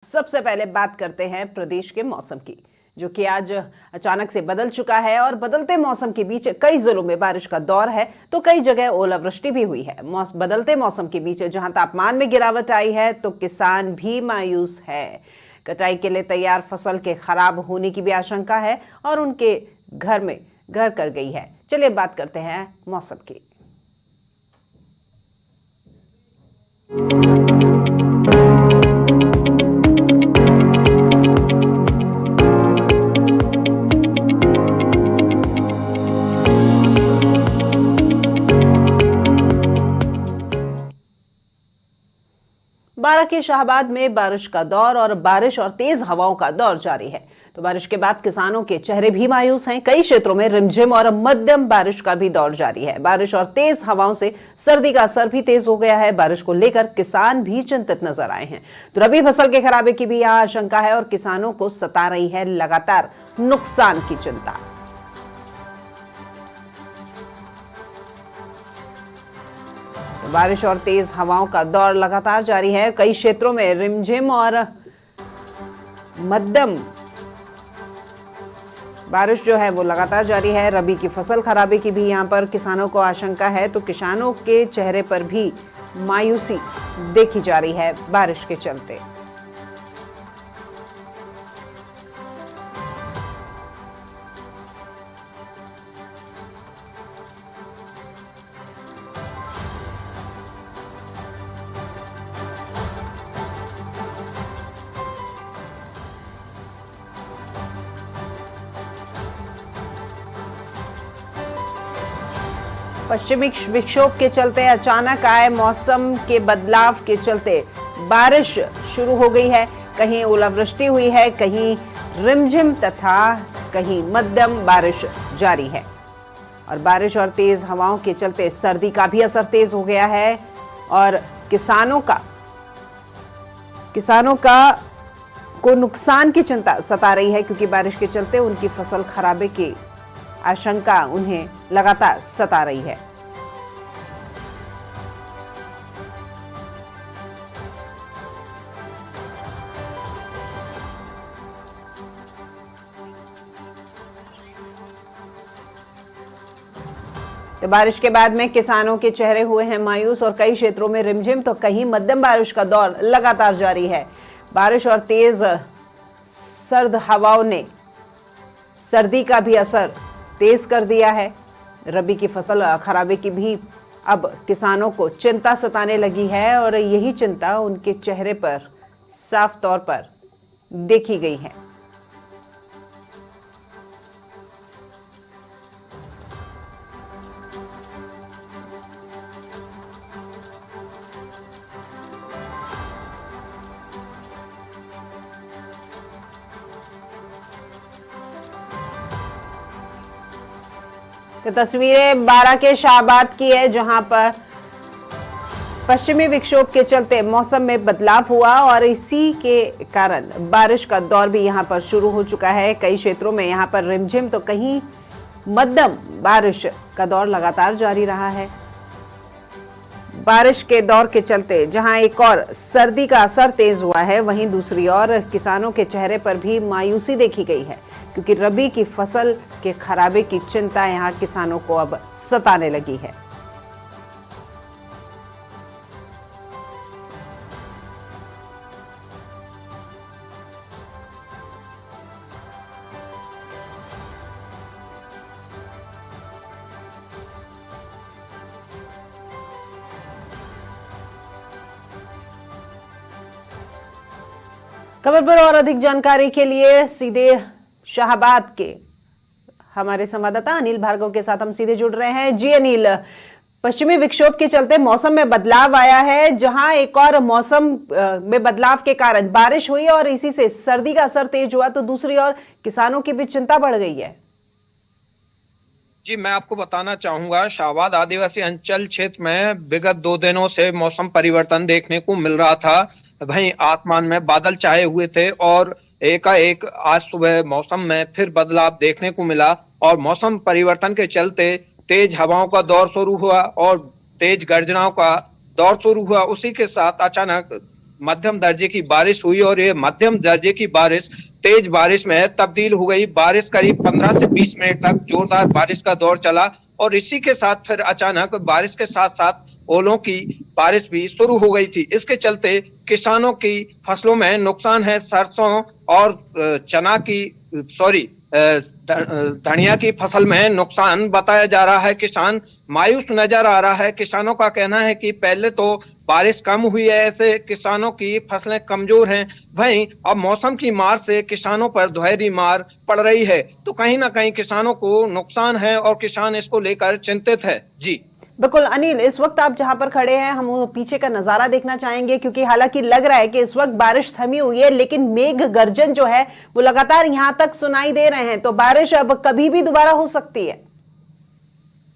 सबसे पहले बात करते हैं प्रदेश के मौसम की, जो कि आज अचानक से बदल चुका है और बदलते मौसम के बीच कई जिलों में बारिश का दौर है तो कई जगह ओलावृष्टि भी हुई है। बदलते मौसम के बीच जहां तापमान में गिरावट आई है तो किसान भी मायूस है। कटाई के लिए तैयार फसल के खराब होने की भी आशंका है और उनके घर में घर कर गई है। चलिए बात करते हैं मौसम की। बारां के शाहबाद में बारिश का दौर और बारिश और तेज हवाओं का दौर जारी है। तो बारिश के बाद किसानों के चेहरे भी मायूस हैं। कई क्षेत्रों में रिमझिम और मध्यम बारिश का भी दौर जारी है। बारिश और तेज हवाओं से सर्दी का असर भी तेज हो गया है। बारिश को लेकर किसान भी चिंतित नजर आए हैं। तो रबी फसल के खराबे की भी यहां आशंका है और किसानों को सता रही है लगातार नुकसान की चिंता। बारिश और तेज हवाओं का दौर लगातार जारी है। कई क्षेत्रों में रिमझिम और मध्यम बारिश जो है वो लगातार जारी है। रबी की फसल खराबे की भी यहां पर किसानों को आशंका है। तो किसानों के चेहरे पर भी मायूसी देखी जा रही है बारिश के चलते। पश्चिमी विक्षोभ के चलते अचानक आए मौसम के बदलाव के चलते बारिश शुरू हो गई है। कहीं ओलावृष्टि हुई है, कहीं रिमझिम तथा कहीं मध्यम बारिश जारी है। और बारिश और तेज हवाओं के चलते सर्दी का भी असर तेज हो गया है और किसानों का को नुकसान की चिंता सता रही है, क्योंकि बारिश के चलते उनकी फसल खराबे की आशंका उन्हें लगातार सता रही है। तो बारिश के बाद में किसानों के चेहरे हुए हैं मायूस और कई क्षेत्रों में रिमझिम तो कहीं मध्यम बारिश का दौर लगातार जारी है। बारिश और तेज सर्द हवाओं ने सर्दी का भी असर तेज कर दिया है। रबी की फसल खराबे की भी अब किसानों को चिंता सताने लगी है और यही चिंता उनके चेहरे पर साफ तौर पर देखी गई है। तो तस्वीरें बारां के शाहबाद की है, जहां पर पश्चिमी विक्षोभ के चलते मौसम में बदलाव हुआ और इसी के कारण बारिश का दौर भी यहां पर शुरू हो चुका है। कई क्षेत्रों में यहां पर रिमझिम तो कहीं मध्यम बारिश का दौर लगातार जारी रहा है। बारिश के दौर के चलते जहां एक और सर्दी का असर तेज हुआ है, वहीं दूसरी ओर किसानों के चेहरे पर भी मायूसी देखी गई है, क्योंकि रबी की फसल के खराबे की चिंता यहां किसानों को अब सताने लगी है। खबर पर और अधिक जानकारी के लिए सीधे शाहबाद के हमारे संवाददाता अनिल भार्गव के साथ हम सीधे जुड़ रहे हैं। जी अनिल, पश्चिमी विक्षोभ के चलते मौसम में बदलाव आया है, जहां एक और मौसम में बदलाव के कारण बारिश हुई और इसी से सर्दी का असर तेज हुआ, तो दूसरी ओर किसानों की भी चिंता बढ़ गई है। जी, मैं आपको बताना चाहूंगा, शाहबाद आदिवासी अंचल क्षेत्र में विगत 2 दिनों से मौसम परिवर्तन देखने को मिल रहा था। वहीं आसमान में बादल छाए हुए थे और एकाएक आज सुबह मौसम में फिर बदलाव देखने को मिला और मौसम परिवर्तन के चलते तेज हवाओं का दौर शुरू हुआ और तेज गर्जनाओं का दौर शुरू हुआ। उसी के साथ अचानक मध्यम दर्जे की बारिश हुई और ये मध्यम दर्जे की बारिश तेज बारिश में तब्दील हो गई। बारिश करीब 15 से 20 मिनट तक जोरदार बारिश का दौर चला और इसी के साथ फिर अचानक बारिश के साथ साथ ओलों की बारिश भी शुरू हो गई थी। इसके चलते किसानों की फसलों में नुकसान है। सरसों और चना की सॉरी धनिया की फसल में नुकसान बताया जा रहा है। किसान मायूस नजर आ रहा है। किसानों का कहना है कि पहले तो बारिश कम हुई है, ऐसे किसानों की फसलें कमजोर हैं, वहीं अब मौसम की मार से किसानों पर दोहरी मार पड़ रही है। तो कहीं ना कहीं किसानों को नुकसान है और किसान इसको लेकर चिंतित है। जी बिल्कुल अनिल, इस वक्त आप जहां पर खड़े हैं हम वो पीछे का नजारा देखना चाहेंगे, क्योंकि हालांकि लग रहा है कि इस वक्त बारिश थमी हुई है, लेकिन मेघ गर्जन जो है वो लगातार यहां तक सुनाई दे रहे हैं। तो बारिश अब कभी भी दोबारा हो सकती है।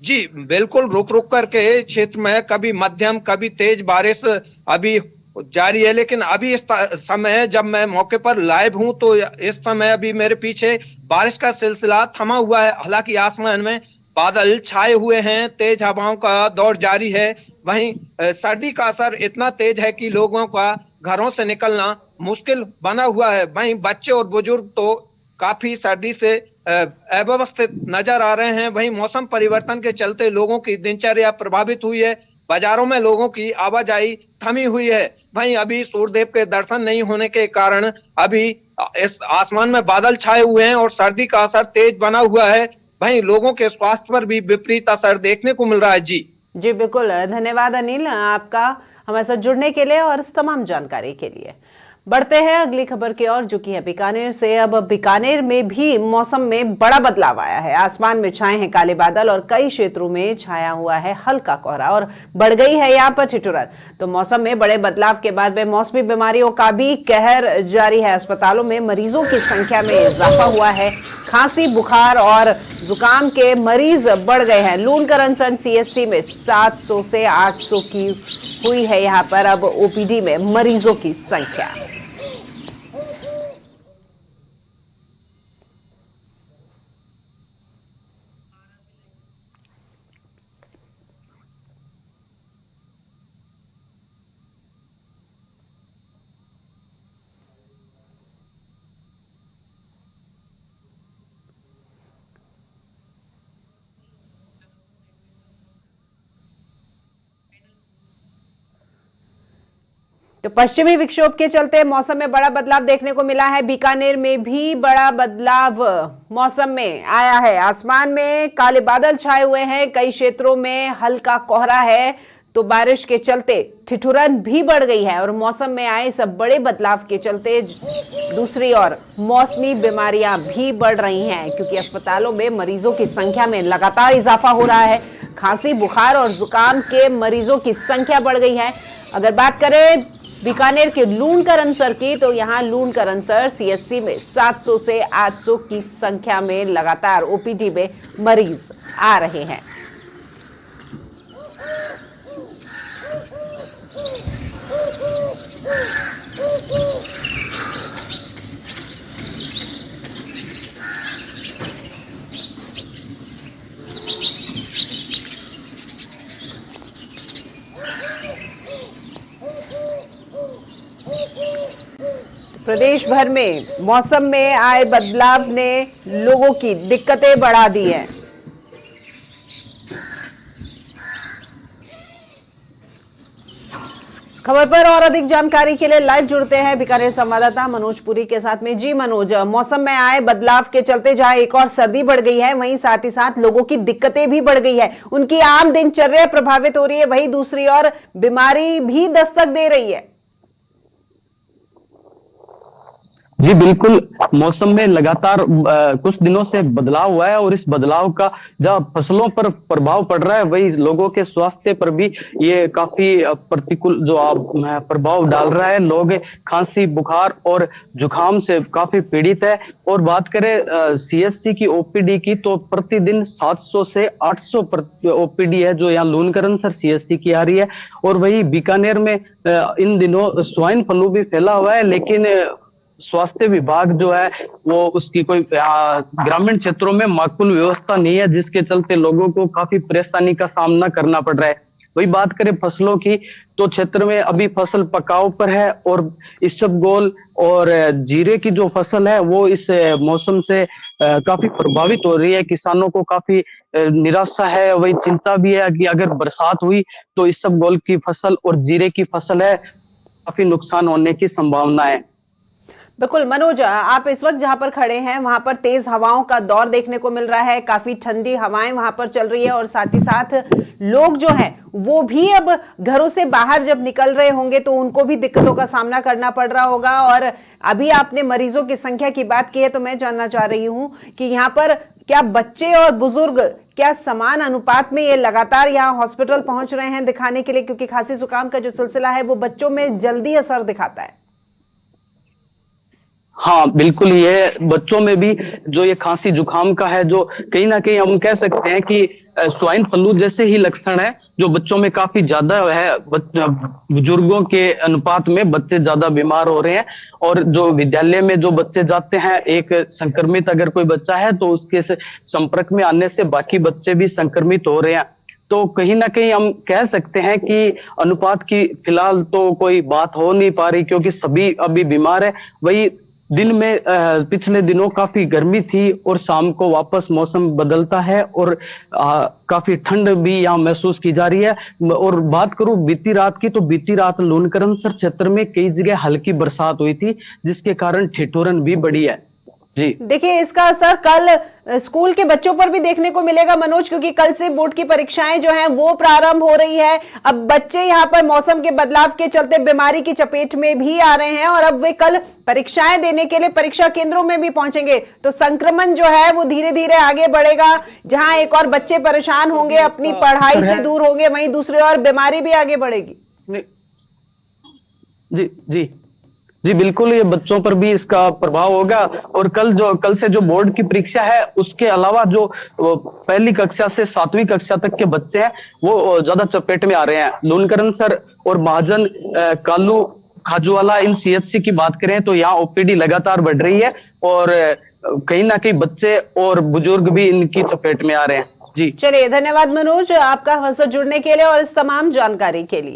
जी बिल्कुल, रुक रुक करके क्षेत्र में कभी मध्यम कभी तेज बारिश अभी जारी है। लेकिन अभी इस समय जब मैं मौके पर लाइव हूं तो इस समय अभी मेरे पीछे बारिश का सिलसिला थमा हुआ है। हालांकि आसमान में बादल छाए हुए हैं, तेज हवाओं का दौर जारी है। वहीं सर्दी का असर इतना तेज है कि लोगों का घरों से निकलना मुश्किल बना हुआ है। वहीं बच्चे और बुजुर्ग तो काफी सर्दी से अव्यवस्थित नजर आ रहे हैं। वहीं मौसम परिवर्तन के चलते लोगों की दिनचर्या प्रभावित हुई है। बाजारों में लोगों की आवाजाही थमी हुई है। वहीं अभी सूर्यदेव के दर्शन नहीं होने के कारण अभी इस आसमान में बादल छाए हुए हैं और सर्दी का असर तेज बना हुआ है। वहीं लोगों के स्वास्थ्य पर भी विपरीत असर देखने को मिल रहा है। जी जी बिल्कुल, धन्यवाद अनिल आपका हमारे साथ जुड़ने के लिए और इस तमाम जानकारी के लिए। बढ़ते हैं अगली खबर की ओर, जो कि है बीकानेर से। अब बीकानेर में भी मौसम में बड़ा बदलाव आया है। आसमान में छाए हैं काले बादल और कई क्षेत्रों में छाया हुआ है हल्का कोहरा और बढ़ गई है यहाँ पर ठिठुरन। तो मौसम में बड़े बदलाव के बाद में मौसमी बीमारियों का भी कहर जारी है। अस्पतालों में मरीजों की संख्या में इजाफा हुआ है। खांसी, बुखार और जुकाम के मरीज बढ़ गए हैं। लूणकरणसर सीएससी में 700 से 800 की हुई है यहाँ पर अब ओपीडी में मरीजों की संख्या। तो पश्चिमी विक्षोभ के चलते मौसम में बड़ा बदलाव देखने को मिला है। बीकानेर में भी बड़ा बदलाव मौसम में आया है। आसमान में काले बादल छाए हुए हैं, कई क्षेत्रों में हल्का कोहरा है। तो बारिश के चलते ठिठुरन भी बढ़ गई है और मौसम में आए सब बड़े बदलाव के चलते दूसरी ओर मौसमी बीमारियां भी बढ़ रही हैं, क्योंकि अस्पतालों में मरीजों की संख्या में लगातार इजाफा हो रहा है। खांसी, बुखार और जुकाम के मरीजों की संख्या बढ़ गई है। अगर बात करें बीकानेर के लूणकरणसर की, तो यहाँ लूणकरणसर सीएससी में 700 से 800 की संख्या में लगातार ओपीडी में मरीज आ रहे हैं। प्रदेश भर में मौसम में आए बदलाव ने लोगों की दिक्कतें बढ़ा दी हैं। खबर पर और अधिक जानकारी के लिए लाइव जुड़ते हैं बीकानेर संवाददाता मनोज पुरी के साथ में। जी मनोज, मौसम में आए बदलाव के चलते जहां एक और सर्दी बढ़ गई है, वहीं साथ ही साथ लोगों की दिक्कतें भी बढ़ गई है, उनकी आम दिनचर्या प्रभावित हो रही है, वहीं दूसरी ओर बीमारी भी दस्तक दे रही है। जी बिल्कुल, मौसम में लगातार कुछ दिनों से बदलाव हुआ है और इस बदलाव का जहां फसलों पर प्रभाव पड़ रहा है, वही लोगों के स्वास्थ्य पर भी ये काफी प्रतिकूल जो प्रभाव डाल रहा है। लोग खांसी, बुखार और जुकाम से काफी पीड़ित है। और बात करें सीएससी की ओपीडी की, तो प्रतिदिन 700 से 800 ओपीडी है जो यहाँ लूणकरणसर सीएससी की आ रही है। और वही बीकानेर में इन दिनों स्वाइन फ्लू भी फैला हुआ है, लेकिन स्वास्थ्य विभाग जो है वो उसकी कोई ग्रामीण क्षेत्रों में माकूल व्यवस्था नहीं है, जिसके चलते लोगों को काफी परेशानी का सामना करना पड़ रहा है। वही बात करें फसलों की, तो क्षेत्र में अभी फसल पकाव पर है और इसबगोल और जीरे की जो फसल है वो इस मौसम से काफी प्रभावित हो रही है। किसानों को काफी निराशा है, वही चिंता भी है कि अगर बरसात हुई तो इसबगोल की फसल और जीरे की फसल है काफी नुकसान होने की संभावना है। बिल्कुल मनोज, आप इस वक्त जहां पर खड़े हैं वहां पर तेज हवाओं का दौर देखने को मिल रहा है, काफी ठंडी हवाएं वहां पर चल रही है और साथ ही साथ लोग जो हैं वो भी अब घरों से बाहर जब निकल रहे होंगे तो उनको भी दिक्कतों का सामना करना पड़ रहा होगा। और अभी आपने मरीजों की संख्या की बात की है तो मैं जानना चाह रही हूं कि यहाँ पर क्या बच्चे और बुजुर्ग क्या समान अनुपात में ये लगातार यहाँ हॉस्पिटल पहुंच रहे हैं दिखाने के लिए, क्योंकि खांसी जुकाम का जो सिलसिला है वो बच्चों में जल्दी असर दिखाता है। हाँ बिल्कुल, ये बच्चों में भी जो ये खांसी जुकाम का है, जो कहीं ना कहीं हम कह सकते हैं कि स्वाइन फ्लू जैसे ही लक्षण है, जो बच्चों में काफी ज्यादा है। बुजुर्गों के अनुपात में बच्चे ज्यादा बीमार हो रहे हैं और जो विद्यालय में जो बच्चे जाते हैं, एक संक्रमित अगर कोई बच्चा है तो उसके संपर्क में आने से बाकी बच्चे भी संक्रमित हो रहे हैं। तो कहीं ना कहीं हम कह सकते हैं कि अनुपात की फिलहाल तो कोई बात हो नहीं पा रही, क्योंकि सभी अभी बीमार है। वही दिन में पिछले दिनों काफी गर्मी थी और शाम को वापस मौसम बदलता है और काफी ठंड भी यहाँ महसूस की जा रही है। और बात करूं बीती रात की, तो बीती रात लूनकरणसर क्षेत्र में कई जगह हल्की बरसात हुई थी, जिसके कारण ठिठुरन भी बढ़ी है। जी देखिए, इसका असर कल स्कूल के बच्चों पर भी देखने को मिलेगा मनोज, क्योंकि कल से बोर्ड की परीक्षाएं जो हैं वो प्रारंभ हो रही है। अब बच्चे यहाँ पर मौसम के बदलाव के चलते बीमारी की चपेट में भी आ रहे हैं और अब वे कल परीक्षाएं देने के लिए परीक्षा केंद्रों में भी पहुंचेंगे, तो संक्रमण जो है वो धीरे धीरे आगे बढ़ेगा। जहां एक और बच्चे परेशान होंगे, अपनी पढ़ाई से दूर होंगे, वहीं दूसरी ओर बीमारी भी आगे बढ़ेगी। जी जी जी बिल्कुल, ये बच्चों पर भी इसका प्रभाव होगा। और कल से जो बोर्ड की परीक्षा है, उसके अलावा जो पहली कक्षा से 7वीं कक्षा तक के बच्चे हैं वो ज्यादा चपेट में आ रहे हैं। लूनकरणसर और महाजन, कालू, खाजूवाला, इन सीएचसी की बात करें तो यहाँ ओपीडी लगातार बढ़ रही है और कहीं ना कहीं बच्चे और बुजुर्ग भी इनकी चपेट में आ रहे हैं। जी चलिए, धन्यवाद मनोज आपका हमसे जुड़ने के लिए और इस तमाम जानकारी के लिए।